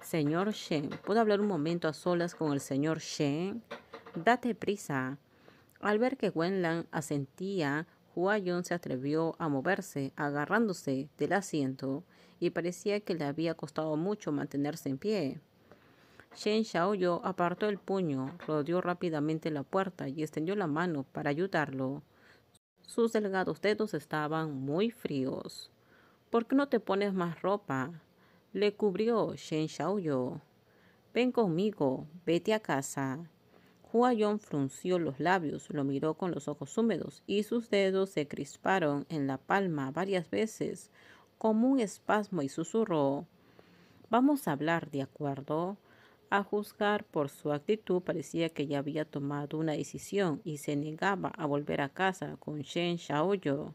Señor Shen, ¿puedo hablar un momento a solas con el señor Shen? Date prisa. Al ver que Wenlan asentía, Huayon se atrevió a moverse, agarrándose del asiento, y parecía que le había costado mucho mantenerse en pie. Shen Xiaoyu apartó el puño, rodeó rápidamente la puerta y extendió la mano para ayudarlo. Sus delgados dedos estaban muy fríos. ¿Por qué no te pones más ropa? Le cubrió Shen Xiaoyu. Ven conmigo, vete a casa. Huayon frunció los labios, lo miró con los ojos húmedos y sus dedos se crisparon en la palma varias veces, como un espasmo, y susurró: Vamos a hablar, ¿de acuerdo? A juzgar por su actitud, parecía que ya había tomado una decisión y se negaba a volver a casa con Shen Xiaoyu.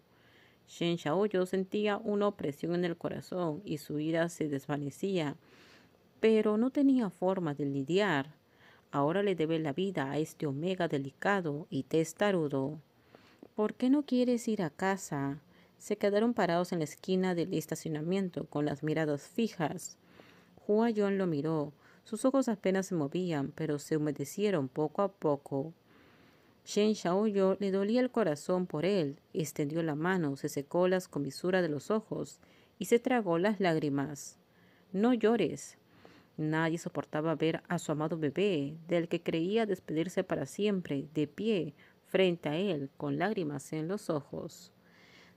Shen Xiaoyu sentía una opresión en el corazón y su ira se desvanecía, pero no tenía forma de lidiar. Ahora le debe la vida a este Omega delicado y testarudo. ¿Por qué no quieres ir a casa? Se quedaron parados en la esquina del estacionamiento con las miradas fijas. Huayon lo miró. Sus ojos apenas se movían, pero se humedecieron poco a poco. Shen Xiaoyu le dolía el corazón por él. Extendió la mano, se secó las comisuras de los ojos y se tragó las lágrimas. No llores. Nadie soportaba ver a su amado bebé, del que creía despedirse para siempre, de pie, frente a él, con lágrimas en los ojos.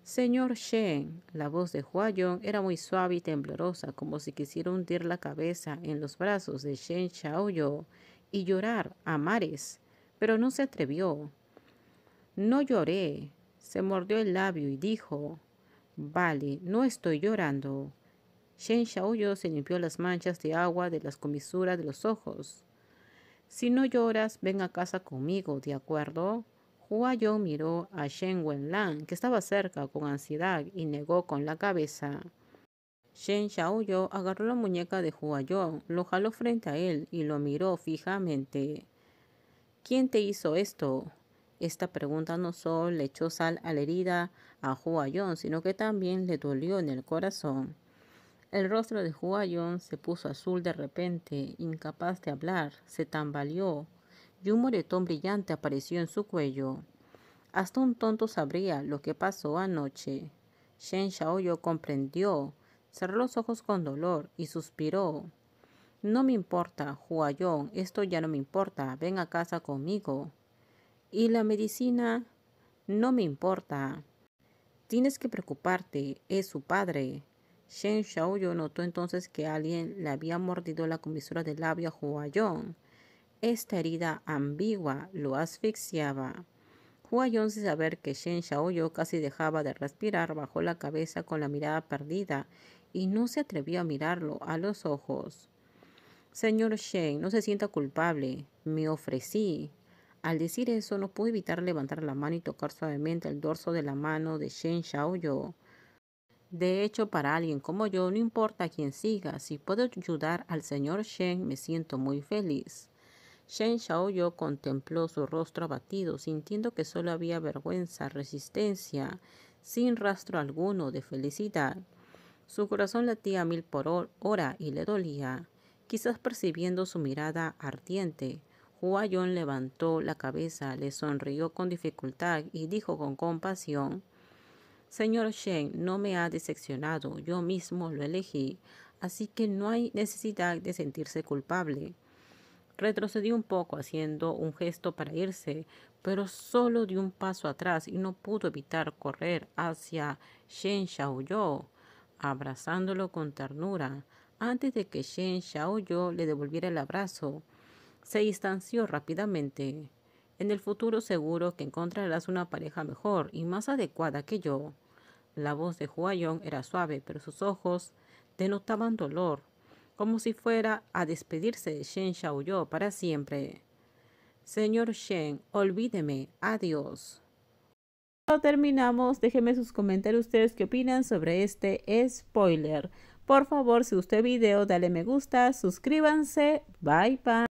Señor Shen, la voz de Huayon era muy suave y temblorosa, como si quisiera hundir la cabeza en los brazos de Shen Xiaoyu y llorar a mares, pero no se atrevió. No lloré. Se mordió el labio y dijo: Vale, no estoy llorando. Shen Xiaoyu se limpió las manchas de agua de las comisuras de los ojos. Si no lloras, ven a casa conmigo, ¿de acuerdo? Huayon miró a Shen Wenlan, que estaba cerca, con ansiedad, y negó con la cabeza. Shen Xiaoyu agarró la muñeca de Huayon, lo jaló frente a él y lo miró fijamente. ¿Quién te hizo esto? Esta pregunta no solo le echó sal a la herida a Huayon, sino que también le dolió en el corazón. El rostro de Huayon se puso azul de repente, incapaz de hablar, se tambaleó, y un moretón brillante apareció en su cuello. Hasta un tonto sabría lo que pasó anoche. Shen Xiaoyu comprendió, cerró los ojos con dolor y suspiró. No me importa, Huayon, esto ya no me importa, ven a casa conmigo. ¿Y la medicina? No me importa. Tienes que preocuparte, es su padre. Shen Xiaoyu notó entonces que alguien le había mordido la comisura del labio a Huayon. Esta herida ambigua lo asfixiaba. Huayon, sin saber que Shen Xiaoyu casi dejaba de respirar, bajó la cabeza con la mirada perdida y no se atrevió a mirarlo a los ojos. Señor Shen, no se sienta culpable. Me ofrecí. Al decir eso, no pude evitar levantar la mano y tocar suavemente el dorso de la mano de Shen Xiaoyu. De hecho, para alguien como yo, no importa quién siga, si puedo ayudar al señor Shen, me siento muy feliz. Shen Xiaoyu contempló su rostro abatido, sintiendo que solo había vergüenza, resistencia, sin rastro alguno de felicidad. Su corazón latía a 1000 por hora y le dolía. Quizás percibiendo su mirada ardiente, Huayon levantó la cabeza, le sonrió con dificultad y dijo con compasión: Señor Shen, no me ha decepcionado, yo mismo lo elegí, así que no hay necesidad de sentirse culpable. Retrocedió un poco haciendo un gesto para irse, pero solo dio un paso atrás y no pudo evitar correr hacia Shen Xiaoyu, abrazándolo con ternura. Antes de que Shen Xiaoyu le devolviera el abrazo, se distanció rápidamente. En el futuro seguro que encontrarás una pareja mejor y más adecuada que yo. La voz de Huayon era suave, pero sus ojos denotaban dolor, como si fuera a despedirse de Shen Xiaoyu para siempre. Señor Shen, olvídeme, adiós. Terminamos, déjenme sus comentarios ustedes qué opinan sobre este spoiler. Por favor, si gustó el video, dale me gusta, suscríbanse, bye bye.